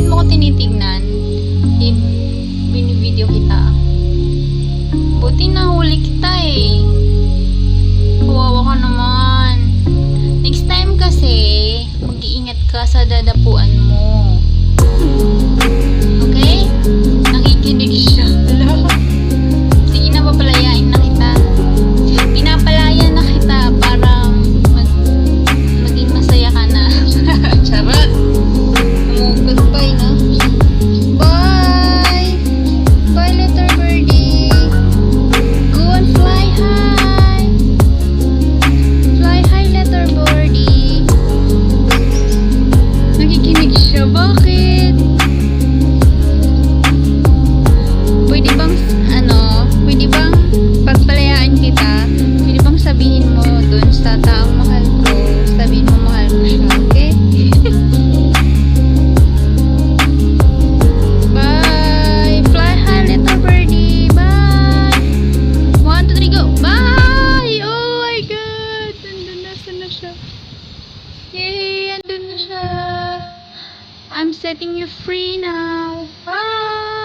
Bakit mo ko tinitignan? Binivideo kita. Buti nahuli kita eh. Kawawa ka naman. Next time kasi, mag-iingat ka sa dadapuan mo. Okay? Nakikinig siya. Sige na, papalayain na kita. Pinapalaya na kita para maging masaya ka na. Charot! Goodbye na. Bye! Bye, little birdie. Go and fly high. Fly high, little birdie. Nakikinig siya. Bakit? Pwede bang, pwede bang pagpalayaan kita? Pwede bang sabihin mo dun sa taong mahal ko? Sabihin mo mahal ko siya, okay? Bye! Fly high, little birdie. Bye! 1, 2, 3, go! Bye! Oh my God! Andun na, saan na siya? Yay! Andun na siya! I'm setting you free now. Bye!